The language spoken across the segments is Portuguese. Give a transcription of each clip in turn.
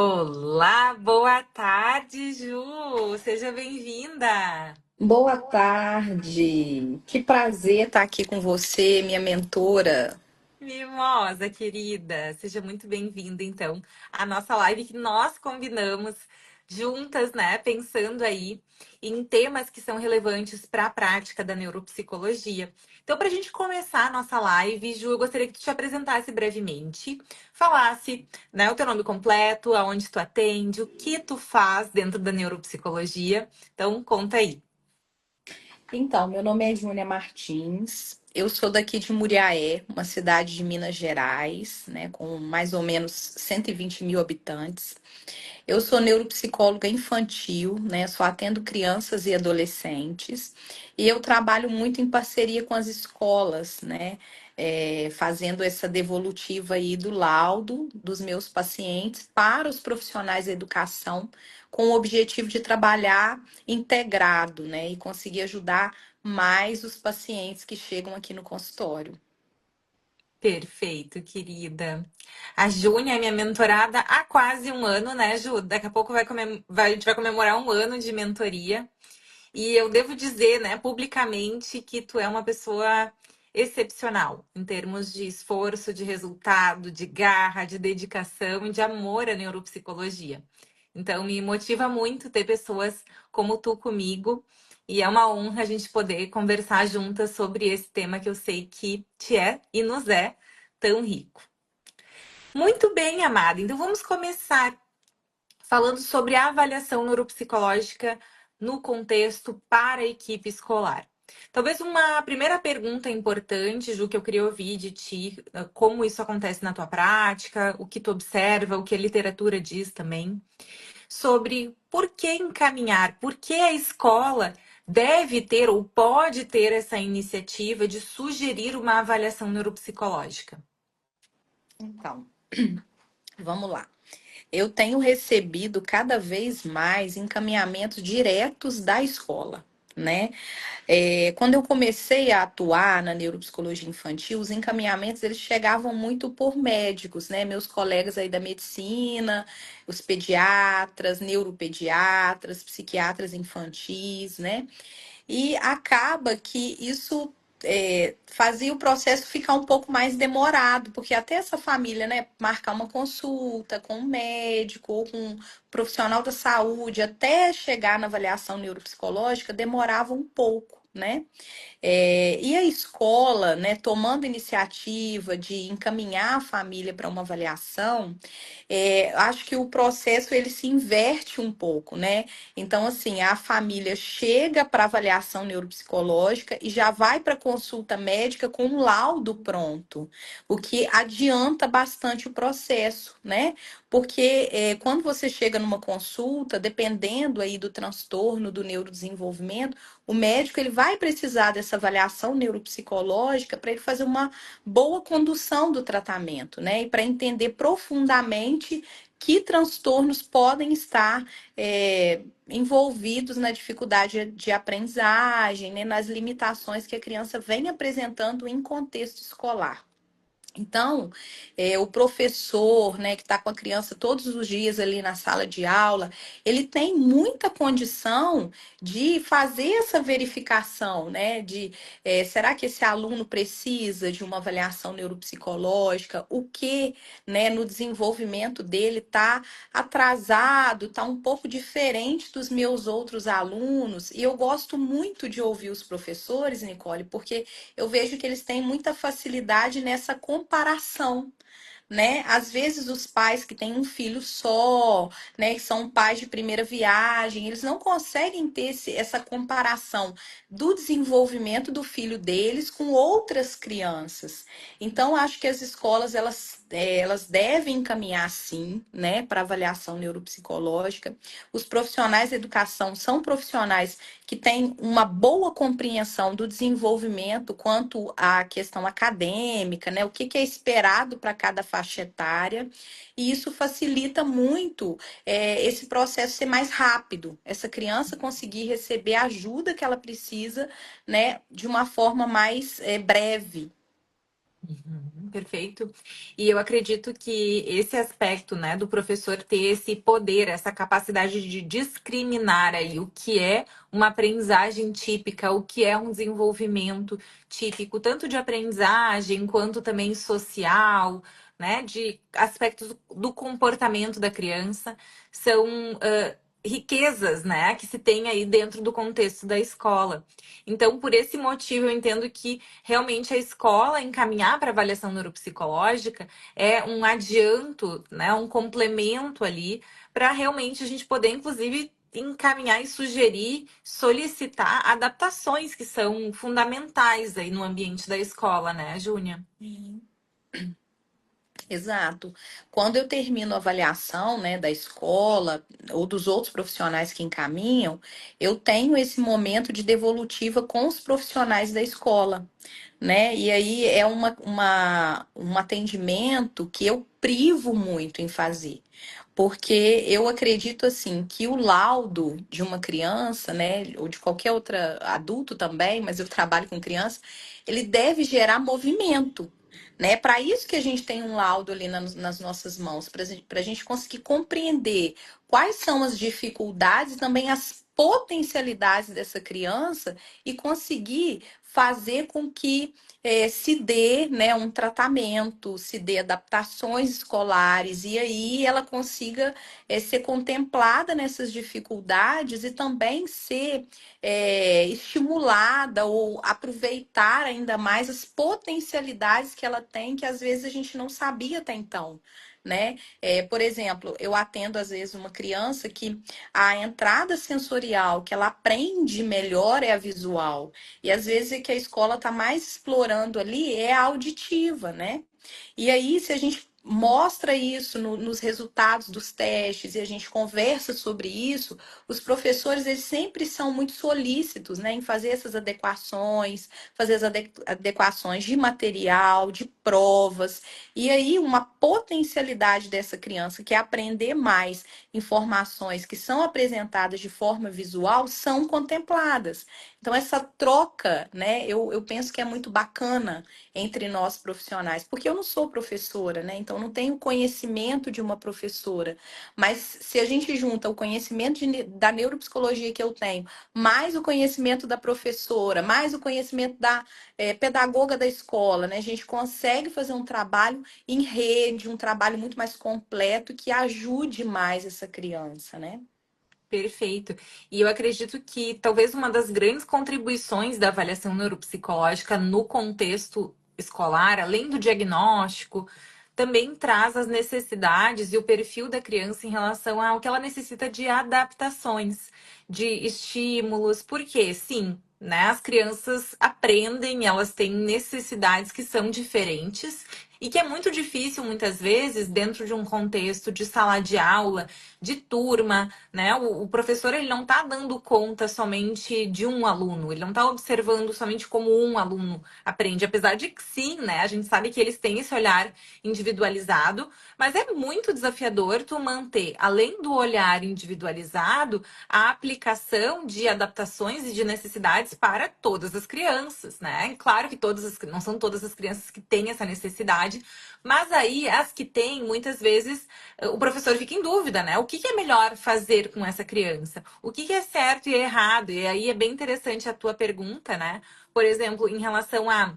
Olá, boa tarde, Ju. Seja bem-vinda. Boa tarde. Que prazer estar aqui com você, minha mentora. Mimosa, querida. Seja muito bem-vinda, então, à nossa live que nós combinamos juntas, né? Pensando aí em temas que são relevantes para a prática da neuropsicologia. Então, para a gente começar a nossa live, Ju, eu gostaria que tu te apresentasse brevemente, falasse, né, o teu nome completo, aonde tu atende, o que tu faz dentro da neuropsicologia. Então, conta aí. Então, meu nome é Júnia Martins. Eu sou daqui de Muriaé, uma cidade de Minas Gerais, né, com mais ou menos 120 mil habitantes. Eu sou neuropsicóloga infantil, né? Só atendo crianças e adolescentes. E eu trabalho muito em parceria com as escolas, né? Fazendo essa devolutiva aí do laudo dos meus pacientes para os profissionais da educação, com o objetivo de trabalhar integrado, né? E conseguir ajudar mais os pacientes que chegam aqui no consultório. Perfeito, querida. A Júnia é minha mentorada há quase um ano, né, Ju? Daqui a pouco a gente vai comemorar um ano de mentoria. E eu devo dizer, né, publicamente, que tu é uma pessoa excepcional em termos de esforço, de resultado, de garra, de dedicação e de amor à neuropsicologia. Então, me motiva muito ter pessoas como tu comigo. E é uma honra a gente poder conversar juntas sobre esse tema que eu sei que te é e nos é tão rico. Muito bem, amada. Então, vamos começar falando sobre a avaliação neuropsicológica no contexto para a equipe escolar. Talvez uma primeira pergunta importante, Ju, que eu queria ouvir de ti, como isso acontece na tua prática, o que tu observa, o que a literatura diz também, sobre por que encaminhar, por que a escola deve ter ou pode ter essa iniciativa de sugerir uma avaliação neuropsicológica. Então, vamos lá. Eu tenho recebido cada vez mais encaminhamentos diretos da escola, né? Quando eu comecei a atuar na neuropsicologia infantil, os encaminhamentos eles chegavam muito por médicos, né? Meus colegas aí da medicina, os pediatras, neuropediatras, psiquiatras infantis, né? E acaba que isso fazia o processo ficar um pouco mais demorado, porque até essa família, né, marcar uma consulta com um médico ou com um profissional da saúde, até chegar na avaliação neuropsicológica, demorava um pouco, né? E a escola, né, tomando iniciativa de encaminhar a família para uma avaliação, acho que o processo ele se inverte um pouco, né? Então, assim, a família chega para avaliação neuropsicológica e já vai para consulta médica com um laudo pronto, o que adianta bastante o processo, né? Porque quando você chega numa consulta, dependendo aí do transtorno do neurodesenvolvimento, o médico ele vai precisar dessa avaliação neuropsicológica para ele fazer uma boa condução do tratamento, né? E para entender profundamente que transtornos podem estar envolvidos na dificuldade de aprendizagem, né? Nas limitações que a criança vem apresentando em contexto escolar. Então, o professor, né, que está com a criança todos os dias ali na sala de aula, ele tem muita condição de fazer essa verificação, né, de será que esse aluno precisa de uma avaliação neuropsicológica? O que, né, no desenvolvimento dele está atrasado, está um pouco diferente dos meus outros alunos? E eu gosto muito de ouvir os professores, Nicole, porque eu vejo que eles têm muita facilidade nessa comparação, né? Às vezes os pais que têm um filho só, né, que são pais de primeira viagem, eles não conseguem ter essa comparação do desenvolvimento do filho deles com outras crianças. Então, acho que as escolas elas devem encaminhar sim, né, para avaliação neuropsicológica. Os profissionais da educação são profissionais que têm uma boa compreensão do desenvolvimento quanto à questão acadêmica, né? O que é esperado para cada faixa etária, e isso facilita muito esse processo ser mais rápido, essa criança conseguir receber a ajuda que ela precisa, né, de uma forma mais breve. Perfeito. E eu acredito que esse aspecto, né, do professor ter esse poder, essa capacidade de discriminar aí o que é uma aprendizagem típica, o que é um desenvolvimento típico, tanto de aprendizagem quanto também social, né, de aspectos do comportamento da criança, são riquezas, né, que se tem aí dentro do contexto da escola. Então, por esse motivo, eu entendo que realmente a escola encaminhar para avaliação neuropsicológica é um adianto, né, um complemento ali para realmente a gente poder, inclusive, encaminhar e sugerir, solicitar adaptações que são fundamentais aí no ambiente da escola, né, Júnia? Sim. Exato. Quando eu termino a avaliação, né, da escola ou dos outros profissionais que encaminham, eu tenho esse momento de devolutiva com os profissionais da escola, né? E aí é um atendimento que eu privo muito em fazer. Porque eu acredito assim que o laudo de uma criança, né, ou de qualquer outra adulto também, mas eu trabalho com criança, ele deve gerar movimento, né? Para isso que a gente tem um laudo ali nas nossas mãos, para a gente conseguir compreender quais são as dificuldades e também as potencialidades dessa criança e conseguir fazer com que se dê, né, um tratamento, se dê adaptações escolares, e aí ela consiga ser contemplada nessas dificuldades e também ser estimulada ou aproveitar ainda mais as potencialidades que ela tem, que às vezes a gente não sabia até então. Né? Por exemplo, eu atendo às vezes uma criança que a entrada sensorial que ela aprende melhor é a visual. E às vezes é que a escola está mais explorando ali é a auditiva, né? E aí, se a gente mostra isso nos resultados dos testes e a gente conversa sobre isso, os professores eles sempre são muito solícitos, né, em fazer essas adequações, fazer as adequações de material, de provas. E aí, uma potencialidade dessa criança que é aprender mais informações que são apresentadas de forma visual são contempladas. Então, essa troca, né, eu penso que é muito bacana entre nós profissionais, porque eu não sou professora, né, então não tenho conhecimento de uma professora, mas se a gente junta o conhecimento da neuropsicologia que eu tenho, mais o conhecimento da professora, mais o conhecimento da pedagoga da escola, né, a gente consegue fazer um trabalho em rede, um trabalho muito mais completo que ajude mais essa criança, né? Perfeito. E eu acredito que talvez uma das grandes contribuições da avaliação neuropsicológica no contexto escolar, além do diagnóstico, também traz as necessidades e o perfil da criança em relação ao que ela necessita de adaptações, de estímulos, porque sim, né, as crianças aprendem, elas têm necessidades que são diferentes. E que é muito difícil, muitas vezes, dentro de um contexto de sala de aula, de turma, né? O professor ele não está dando conta somente de um aluno, ele não está observando somente como um aluno aprende, apesar de que sim, né? A gente sabe que eles têm esse olhar individualizado, mas é muito desafiador tu manter, além do olhar individualizado, a aplicação de adaptações e de necessidades para todas as crianças, né? E claro que não são todas as crianças que têm essa necessidade, mas aí as que têm, muitas vezes o professor fica em dúvida, né? O que é melhor fazer com essa criança? O que é certo e errado? E aí é bem interessante a tua pergunta, né? Por exemplo, em relação a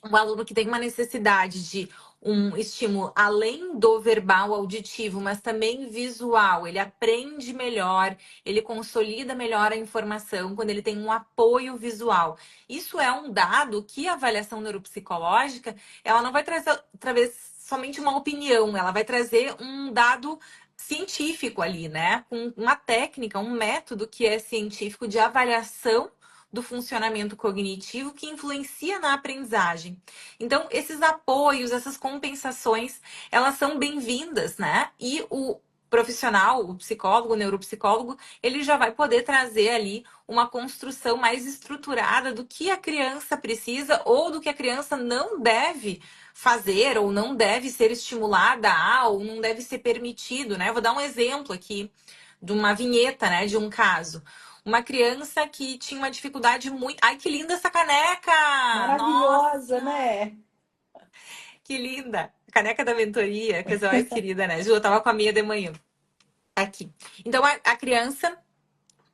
um aluno que tem uma necessidade de um estímulo além do verbal auditivo, mas também visual, ele aprende melhor, ele consolida melhor a informação quando ele tem um apoio visual. Isso é um dado que a avaliação neuropsicológica, ela não vai trazer somente uma opinião, ela vai trazer um dado científico ali, né? Com uma técnica, um método que é científico de avaliação do funcionamento cognitivo que influencia na aprendizagem. Então, esses apoios, essas compensações, elas são bem-vindas, né? E o profissional, o psicólogo, o neuropsicólogo, ele já vai poder trazer ali uma construção mais estruturada do que a criança precisa ou do que a criança não deve fazer ou não deve ser estimulada a ou não deve ser permitido, né? Eu vou dar um exemplo aqui de uma vinheta, né, de um caso. Uma criança que tinha uma dificuldade muito. Ai, que linda essa caneca! Maravilhosa, Nossa! né? Que linda! Caneca da mentoria, coisa mais querida, né? Ju, eu tava com a minha de manhã aqui. Então, a criança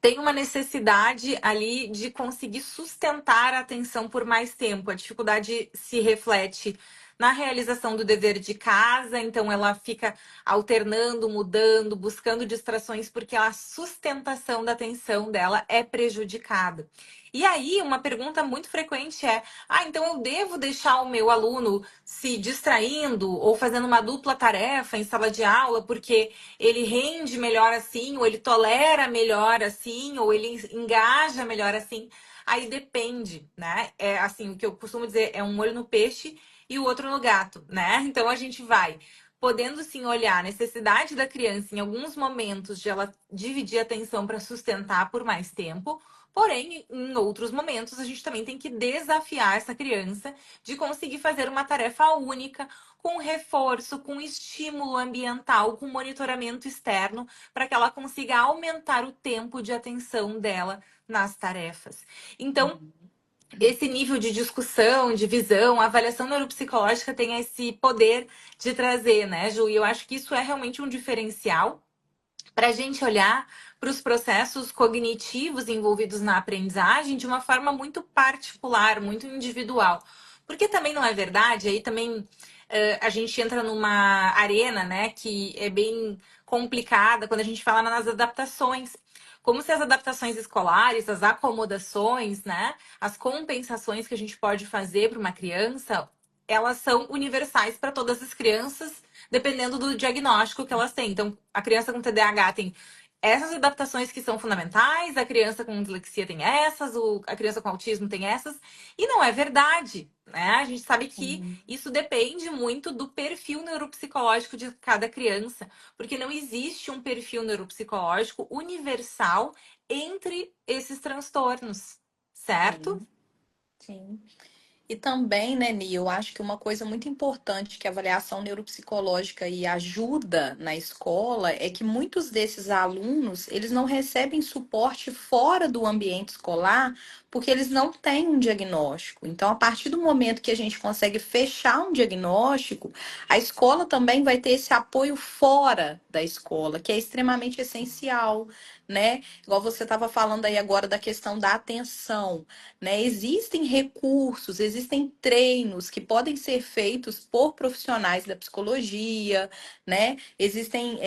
tem uma necessidade ali de conseguir sustentar a atenção por mais tempo. A dificuldade se reflete na realização do dever de casa, então ela fica alternando, mudando, buscando distrações, porque a sustentação da atenção dela é prejudicada. E aí, uma pergunta muito frequente é: então eu devo deixar o meu aluno se distraindo ou fazendo uma dupla tarefa em sala de aula, porque ele rende melhor assim, ou ele tolera melhor assim, ou ele engaja melhor assim. Aí depende, né? É assim, o que eu costumo dizer é um olho no peixe e o outro no gato, né? Então a gente vai podendo sim olhar a necessidade da criança em alguns momentos de ela dividir a atenção para sustentar por mais tempo. Porém, em outros momentos, a gente também tem que desafiar essa criança de conseguir fazer uma tarefa única, com reforço, com estímulo ambiental, com monitoramento externo, para que ela consiga aumentar o tempo de atenção dela nas tarefas. Então, esse nível de discussão, de visão, a avaliação neuropsicológica tem esse poder de trazer, né, Ju? E eu acho que isso é realmente um diferencial para a gente olhar para os processos cognitivos envolvidos na aprendizagem de uma forma muito particular, muito individual. Porque também não é verdade, aí também a gente entra numa arena, né, que é bem complicada quando a gente fala nas adaptações. Como se as adaptações escolares, as acomodações, né, as compensações que a gente pode fazer para uma criança, elas são universais para todas as crianças, dependendo do diagnóstico que elas têm. Então, a criança com TDAH tem essas adaptações que são fundamentais, a criança com dislexia tem essas, a criança com autismo tem essas, e não é verdade, né? A gente sabe que Sim, isso depende muito do perfil neuropsicológico de cada criança, porque não existe um perfil neuropsicológico universal entre esses transtornos, certo? sim, sim. E também, né, Ni, eu acho que uma coisa muito importante que a avaliação neuropsicológica e ajuda na escola é que muitos desses alunos, eles não recebem suporte fora do ambiente escolar porque eles não têm um diagnóstico. Então, a partir do momento que a gente consegue fechar um diagnóstico, a escola também vai ter esse apoio fora da escola, que é extremamente essencial, né? Igual você estava falando aí agora da questão da atenção, né? Existem recursos, existem treinos que podem ser feitos por profissionais da psicologia, né? Existem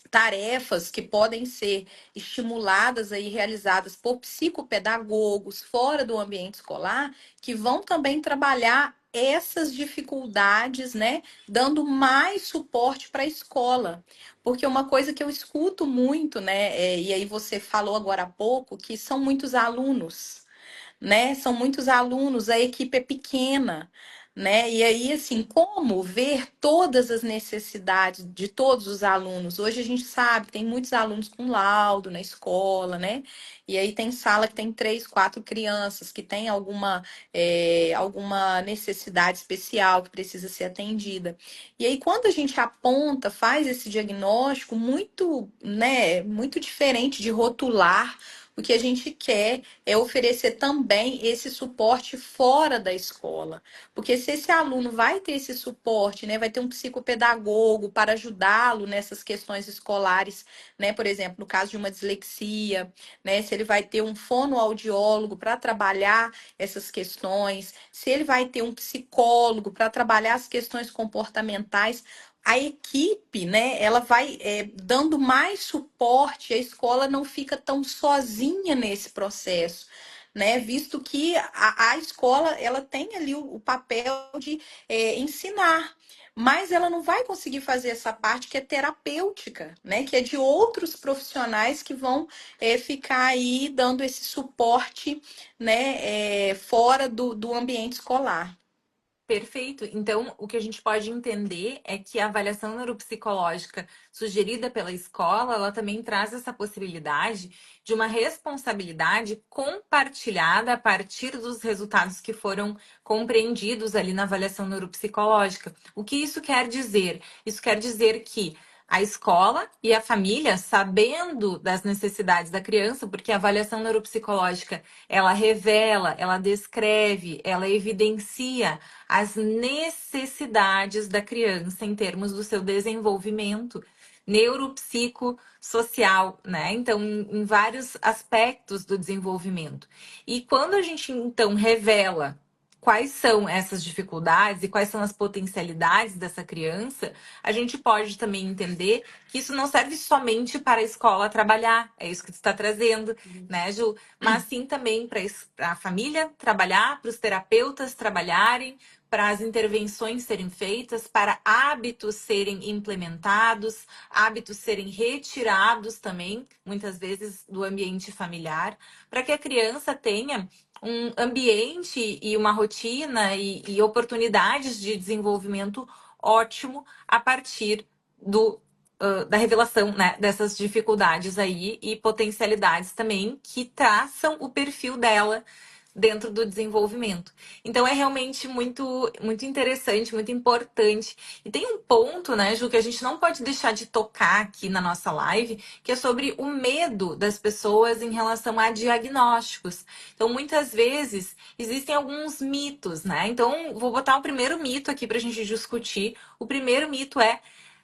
tarefas que podem ser estimuladas e realizadas por psicopedagogos fora do ambiente escolar, que vão também trabalhar essas dificuldades, né, dando mais suporte para a escola. Porque uma coisa que eu escuto muito, né, e aí você falou agora há pouco, que são muitos alunos, né? São muitos alunos, a equipe é pequena, né? E aí, assim, como ver todas as necessidades de todos os alunos? Hoje a gente sabe, tem muitos alunos com laudo na escola, né? E aí tem sala que tem 3, 4 crianças que tem alguma necessidade especial que precisa ser atendida. E aí, quando a gente aponta, faz esse diagnóstico muito, né, muito diferente de rotular, o que a gente quer é oferecer também esse suporte fora da escola. Porque se esse aluno vai ter esse suporte, né, vai ter um psicopedagogo para ajudá-lo nessas questões escolares, né, por exemplo, no caso de uma dislexia, né, se ele vai ter um fonoaudiólogo para trabalhar essas questões, se ele vai ter um psicólogo para trabalhar as questões comportamentais, a equipe, né, ela vai dando mais suporte, a escola não fica tão sozinha nesse processo, né, visto que a escola, ela tem ali o papel de ensinar, mas ela não vai conseguir fazer essa parte que é terapêutica, né, que é de outros profissionais que vão ficar aí dando esse suporte, né, fora do ambiente escolar. Perfeito. Então, o que a gente pode entender é que a avaliação neuropsicológica sugerida pela escola, ela também traz essa possibilidade de uma responsabilidade compartilhada a partir dos resultados que foram compreendidos ali na avaliação neuropsicológica. O que isso quer dizer? Isso quer dizer que a escola e a família, sabendo das necessidades da criança, porque a avaliação neuropsicológica, ela revela, ela descreve, ela evidencia as necessidades da criança em termos do seu desenvolvimento neuropsicossocial, né? Então, em vários aspectos do desenvolvimento. E quando a gente, então, revela quais são essas dificuldades e quais são as potencialidades dessa criança, a gente pode também entender que isso não serve somente para a escola trabalhar, é isso que tu está trazendo, né, Ju? Mas sim também para a família trabalhar, para os terapeutas trabalharem, para as intervenções serem feitas, para hábitos serem implementados, hábitos serem retirados também, muitas vezes, do ambiente familiar, para que a criança tenha um ambiente e uma rotina e oportunidades de desenvolvimento ótimo a partir da revelação, né, dessas dificuldades aí e potencialidades também que traçam o perfil dela dentro do desenvolvimento. Então é realmente muito interessante, muito importante. E tem um ponto, né, Ju, que a gente não pode deixar de tocar aqui na nossa live, que é sobre o medo das pessoas em relação a diagnósticos. Então, muitas vezes existem alguns mitos, né? Então, vou botar o primeiro mito aqui para a gente discutir. O primeiro mito é: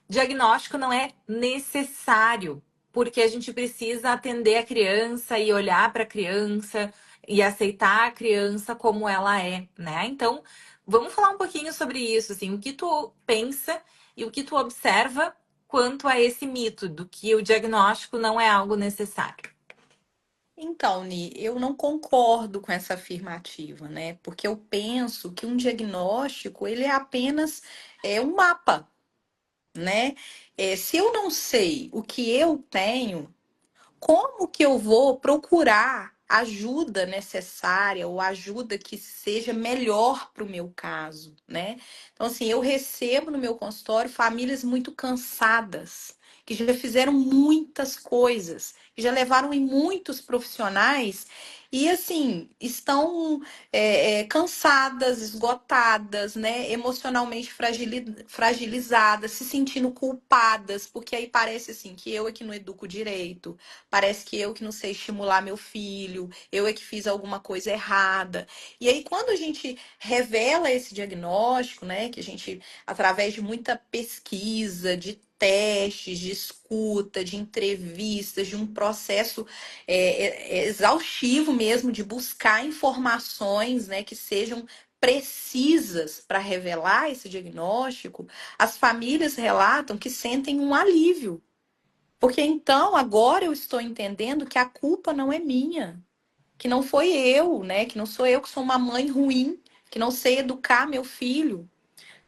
diagnóstico não é necessário, porque a gente precisa atender a criança e olhar para a criança e aceitar a criança como ela é, né? Então, vamos falar um pouquinho sobre isso, assim, o que tu pensa e o que tu observa quanto a esse mito do que o diagnóstico não é algo necessário. Então, Ni, eu não concordo com essa afirmativa, né? Porque eu penso que um diagnóstico, ele é apenas um mapa, né? Se eu não sei o que eu tenho, como que eu vou procurar ajuda necessária ou ajuda que seja melhor para o meu caso, né? Então, assim, eu recebo no meu consultório famílias muito cansadas, que já fizeram muitas coisas, que já levaram em muitos profissionais e, assim, estão cansadas, esgotadas, né? Emocionalmente fragilizadas, se sentindo culpadas, porque aí parece assim que eu é que não educo direito. Parece que eu que não sei estimular meu filho, eu é que fiz alguma coisa errada. E aí, quando a gente revela esse diagnóstico, né, que a gente, através de muita pesquisa, de testes, de escuta, de entrevistas, de um processo exaustivo mesmo de buscar informações, né, que sejam precisas para revelar esse diagnóstico, as famílias relatam que sentem um alívio, porque então agora eu estou entendendo que a culpa não é minha, que não foi eu, né? Que não sou eu que sou uma mãe ruim, que não sei educar meu filho,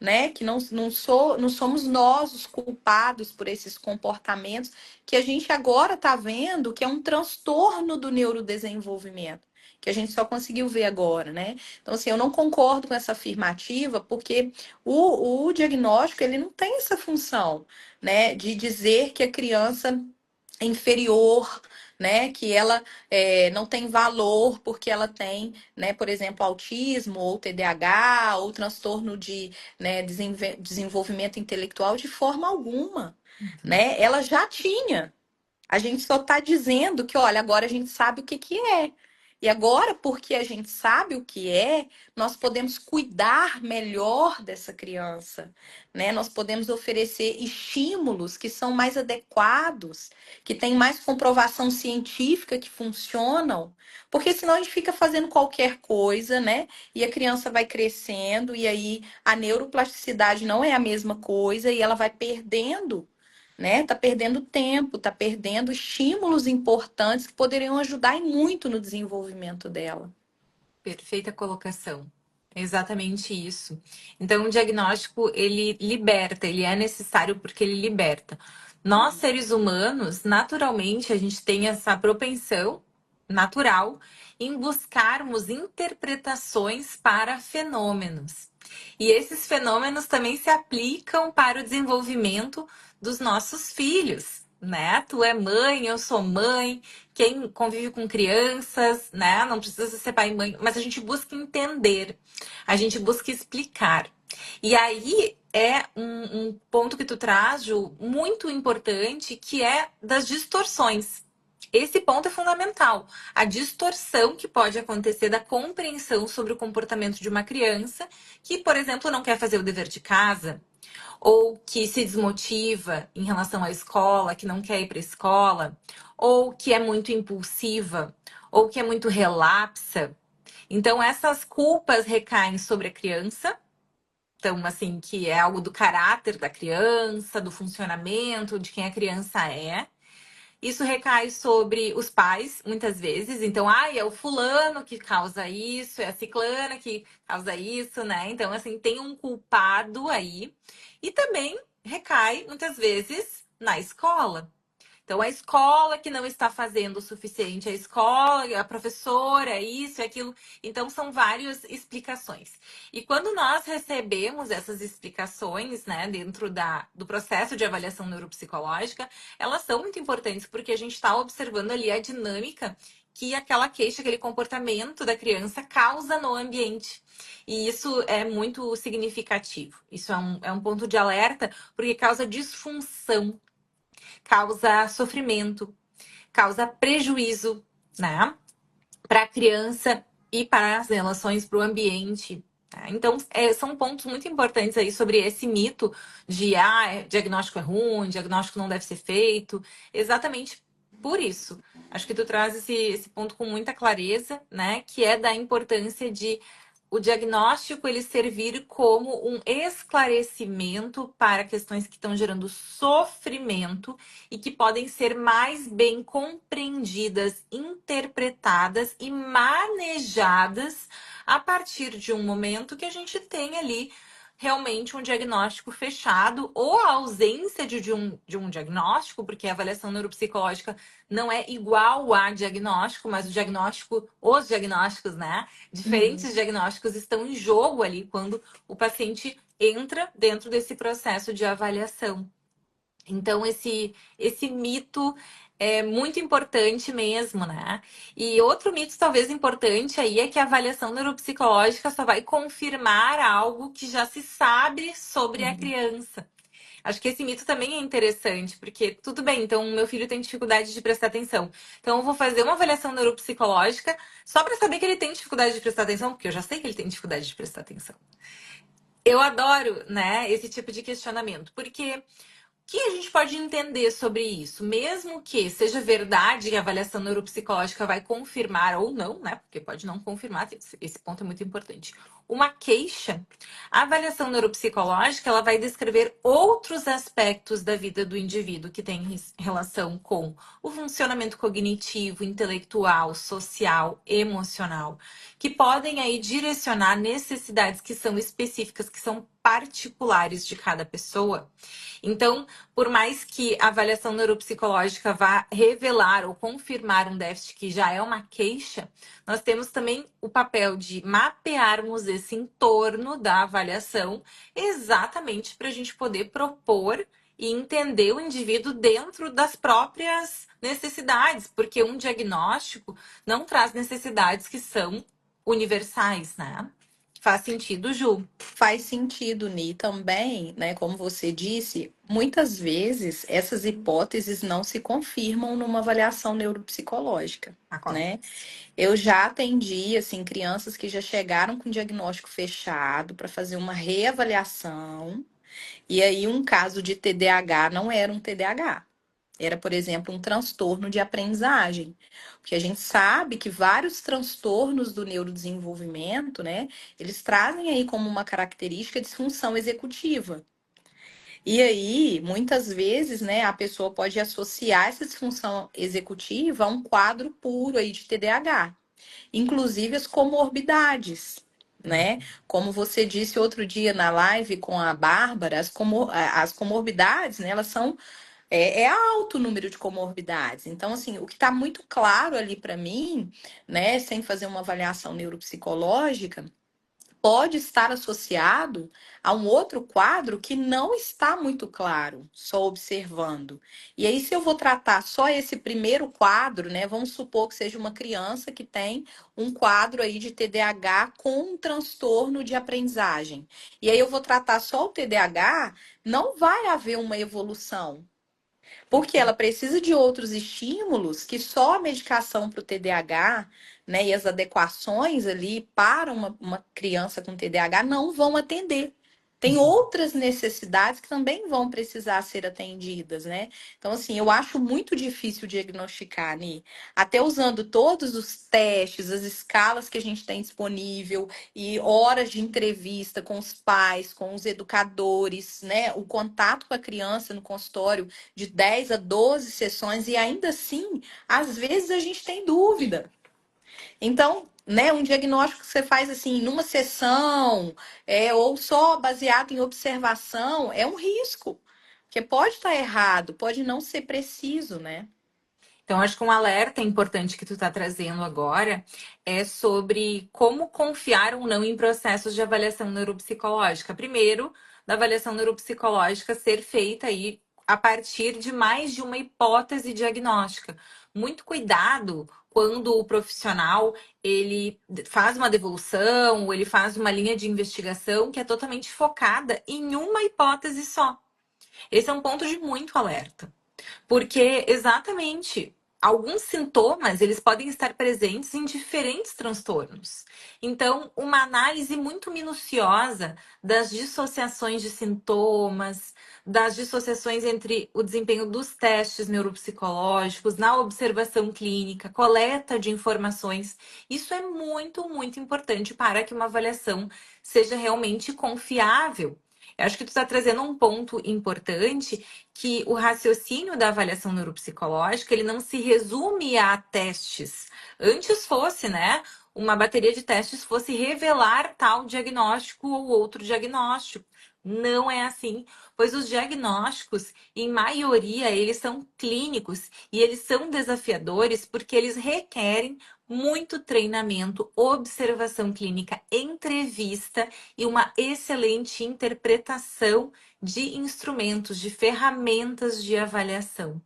né? Que não somos nós os culpados por esses comportamentos que a gente agora está vendo que é um transtorno do neurodesenvolvimento, que a gente só conseguiu ver agora, né? Então, assim, eu não concordo com essa afirmativa, porque o diagnóstico ele não tem essa função, né? De dizer que a criança é inferior, né? Que ela não tem valor porque ela tem, né, por exemplo, autismo ou TDAH ou transtorno de, né, desenvolvimento intelectual de forma alguma, Uhum. né? Ela já tinha. A gente só está dizendo que, olha, agora a gente sabe o que que é. E agora, porque a gente sabe o que é, nós podemos cuidar melhor dessa criança, né? Nós podemos oferecer estímulos que são mais adequados, que têm mais comprovação científica que funcionam, porque senão a gente fica fazendo qualquer coisa, né? E a criança vai crescendo e aí a neuroplasticidade não é a mesma coisa e ela vai perdendo, né? Tá perdendo tempo, tá perdendo estímulos importantes que poderiam ajudar e muito no desenvolvimento dela. Perfeita colocação. É exatamente isso. Então, o diagnóstico, ele liberta, ele é necessário porque ele liberta. Nós, seres humanos, naturalmente, a gente tem essa propensão natural em buscarmos interpretações para fenômenos. E esses fenômenos também se aplicam para o desenvolvimento dos nossos filhos, né? Tu é mãe, eu sou mãe, quem convive com crianças, né? Não precisa ser pai e mãe, mas a gente busca entender, a gente busca explicar. E aí é um ponto que tu traz, Ju, muito importante, que é das distorções. Esse ponto é fundamental. A distorção que pode acontecer da compreensão sobre o comportamento de uma criança que, por exemplo, não quer fazer o dever de casa, ou que se desmotiva em relação à escola, que não quer ir para a escola, ou que é muito impulsiva, ou que é muito relapsa. Então, essas culpas recaem sobre a criança. Então, assim, que é algo do caráter da criança, do funcionamento, de quem a criança é. Isso recai sobre os pais, muitas vezes. Então, é o fulano que causa isso, é a ciclana que causa isso, né? Então, assim, tem um culpado aí. E também recai, muitas vezes, na escola. Então, a escola que não está fazendo o suficiente, a escola, a professora, isso e aquilo. Então, são várias explicações. E quando nós recebemos essas explicações, né, dentro do processo de avaliação neuropsicológica, elas são muito importantes, porque a gente está observando ali a dinâmica que aquela queixa, aquele comportamento da criança causa no ambiente. E isso é muito significativo. Isso é um ponto de alerta, porque causa disfunção, causa sofrimento, causa prejuízo, né, para a criança e para as relações, para o ambiente. Tá? Então, são pontos muito importantes aí sobre esse mito de diagnóstico é ruim, diagnóstico não deve ser feito, exatamente por isso. Acho que tu traz esse ponto com muita clareza, né? Que é da importância de o diagnóstico ele servir como um esclarecimento para questões que estão gerando sofrimento e que podem ser mais bem compreendidas, interpretadas e manejadas a partir de um momento que a gente tem ali realmente um diagnóstico fechado ou a ausência de um diagnóstico, porque a avaliação neuropsicológica não é igual a diagnóstico, mas os diagnósticos, né? Uhum. Diferentes diagnósticos estão em jogo ali quando o paciente entra dentro desse processo de avaliação. Então, esse mito é muito importante mesmo, né? E outro mito, talvez importante aí, é que a avaliação neuropsicológica só vai confirmar algo que já se sabe sobre a Uhum. criança. Acho que esse mito também é interessante, porque tudo bem, então meu filho tem dificuldade de prestar atenção. Então eu vou fazer uma avaliação neuropsicológica só para saber que ele tem dificuldade de prestar atenção, porque eu já sei que ele tem dificuldade de prestar atenção. Eu adoro, né, esse tipo de questionamento, porque que a gente pode entender sobre isso? Mesmo que seja verdade que a avaliação neuropsicológica vai confirmar ou não, né? Porque pode não confirmar, esse ponto é muito importante. Uma queixa, a avaliação neuropsicológica, ela vai descrever outros aspectos da vida do indivíduo que tem relação com o funcionamento cognitivo, intelectual, social, emocional, que podem aí direcionar necessidades que são específicas, que são particulares de cada pessoa. Então, por mais que a avaliação neuropsicológica vá revelar ou confirmar um déficit que já é uma queixa, nós temos também o papel de mapearmos esse entorno da avaliação, exatamente para a gente poder propor e entender o indivíduo dentro das próprias necessidades, porque um diagnóstico não traz necessidades que são universais, né? Faz sentido, Ju? Faz sentido, Ni, também, né? Como você disse, muitas vezes essas hipóteses não se confirmam numa avaliação neuropsicológica, né? Acontece. Eu já atendi, assim, crianças que já chegaram com diagnóstico fechado para fazer uma reavaliação, e aí um caso de TDAH não era um TDAH. Era, por exemplo, um transtorno de aprendizagem. Porque a gente sabe que vários transtornos do neurodesenvolvimento, né, eles trazem aí como uma característica disfunção executiva. E aí, muitas vezes, né, a pessoa pode associar essa disfunção executiva a um quadro puro aí de TDAH, inclusive as comorbidades. Né? Como você disse outro dia na live com a Bárbara, as comorbidades, né, elas são é alto o número de comorbidades. Então, assim, o que está muito claro ali para mim, né, sem fazer uma avaliação neuropsicológica, pode estar associado a um outro quadro que não está muito claro, só observando. E aí, se eu vou tratar só esse primeiro quadro, né? Vamos supor que seja uma criança que tem um quadro aí de TDAH com um transtorno de aprendizagem. E aí eu vou tratar só o TDAH, não vai haver uma evolução. Porque ela precisa de outros estímulos que só a medicação para o TDAH, né, e as adequações ali para uma criança com TDAH não vão atender. Tem outras necessidades que também vão precisar ser atendidas, né? Então, assim, eu acho muito difícil diagnosticar, Ni. Até usando todos os testes, as escalas que a gente tem disponível e horas de entrevista com os pais, com os educadores, né? O contato com a criança no consultório de 10 a 12 sessões e ainda assim, às vezes a gente tem dúvida. Então, né, um diagnóstico que você faz assim numa sessão, ou só baseado em observação, é um risco. Porque pode estar errado, pode não ser preciso, né? Então, acho que um alerta importante que tu está trazendo agora é sobre como confiar ou não em processos de avaliação neuropsicológica. Primeiro, da avaliação neuropsicológica ser feita aí a partir de mais de uma hipótese diagnóstica. Muito cuidado quando o profissional ele faz uma devolução ou ele faz uma linha de investigação que é totalmente focada em uma hipótese só. Esse é um ponto de muito alerta. Porque exatamente alguns sintomas eles podem estar presentes em diferentes transtornos. Então, uma análise muito minuciosa das dissociações de sintomas, das dissociações entre o desempenho dos testes neuropsicológicos, na observação clínica, coleta de informações, isso é muito, muito importante para que uma avaliação seja realmente confiável. Eu acho que tu está trazendo um ponto importante que o raciocínio da avaliação neuropsicológica ele não se resume a testes. Antes fosse, né? Uma bateria de testes fosse revelar tal diagnóstico ou outro diagnóstico. Não é assim, pois os diagnósticos, em maioria, eles são clínicos e eles são desafiadores porque eles requerem muito treinamento, observação clínica, entrevista e uma excelente interpretação de instrumentos, de ferramentas de avaliação.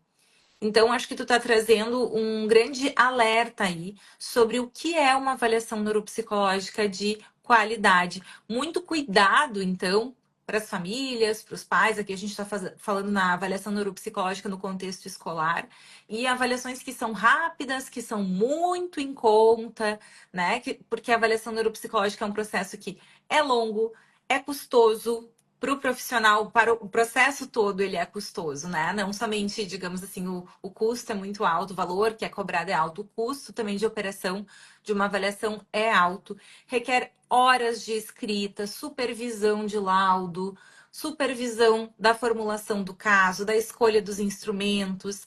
Então, acho que tu está trazendo um grande alerta aí sobre o que é uma avaliação neuropsicológica de qualidade. Muito cuidado, então, para as famílias, para os pais. Aqui a gente está falando na avaliação neuropsicológica no contexto escolar. E avaliações que são rápidas, que são muito em conta, né? Porque a avaliação neuropsicológica é um processo que é longo, é custoso, para o profissional, para o processo todo, ele é custoso, né? Não somente, digamos assim, o custo é muito alto, o valor que é cobrado é alto, o custo também de operação de uma avaliação é alto, requer horas de escrita, supervisão de laudo, supervisão da formulação do caso, da escolha dos instrumentos.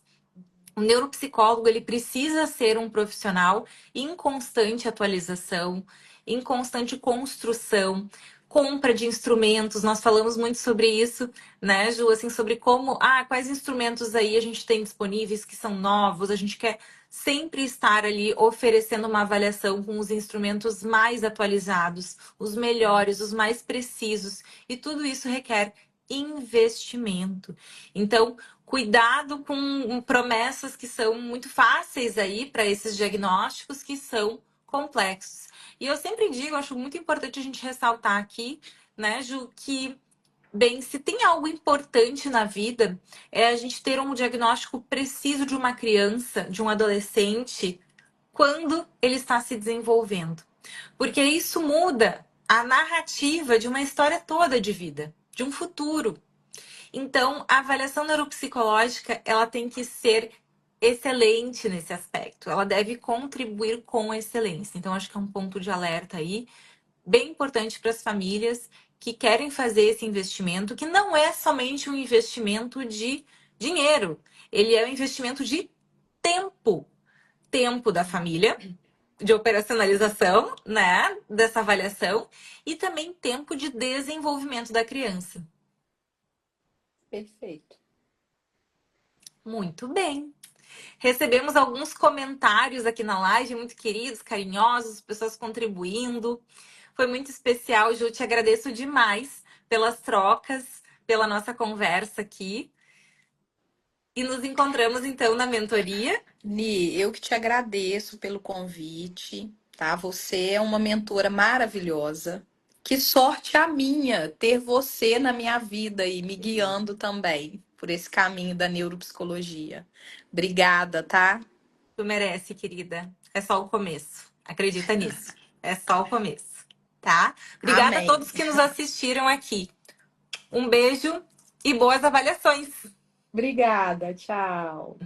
O neuropsicólogo ele precisa ser um profissional em constante atualização, em constante construção, compra de instrumentos. Nós falamos muito sobre isso, né, Ju? Assim, sobre como, quais instrumentos aí a gente tem disponíveis que são novos. A gente quer sempre estar ali oferecendo uma avaliação com os instrumentos mais atualizados, os melhores, os mais precisos. E tudo isso requer investimento. Então, cuidado com promessas que são muito fáceis aí para esses diagnósticos que são complexos. E eu sempre digo, acho muito importante a gente ressaltar aqui, né, Ju, que, bem, se tem algo importante na vida, é a gente ter um diagnóstico preciso de uma criança, de um adolescente, quando ele está se desenvolvendo. Porque isso muda a narrativa de uma história toda de vida, de um futuro. Então, a avaliação neuropsicológica, ela tem que ser excelente nesse aspecto. Ela deve contribuir com excelência. Então, acho que é um ponto de alerta aí, bem importante para as famílias que querem fazer esse investimento, que não é somente um investimento de dinheiro, ele é um investimento de tempo. Tempo da família, de operacionalização, né, dessa avaliação, e também tempo de desenvolvimento da criança. Perfeito. Muito bem. Recebemos alguns comentários aqui na live, muito queridos, carinhosos, pessoas contribuindo. Foi muito especial, Ju. Te agradeço demais pelas trocas, pela nossa conversa aqui. E nos encontramos então na mentoria. Ni, eu que te agradeço pelo convite, tá? Você é uma mentora maravilhosa. Que sorte a minha ter você na minha vida e me guiando também por esse caminho da neuropsicologia. Obrigada, tá? Tu merece, querida. É só o começo. Acredita nisso. É só o começo, tá? Obrigada a Amém. todos que nos assistiram aqui. Um beijo e boas avaliações. Obrigada, tchau.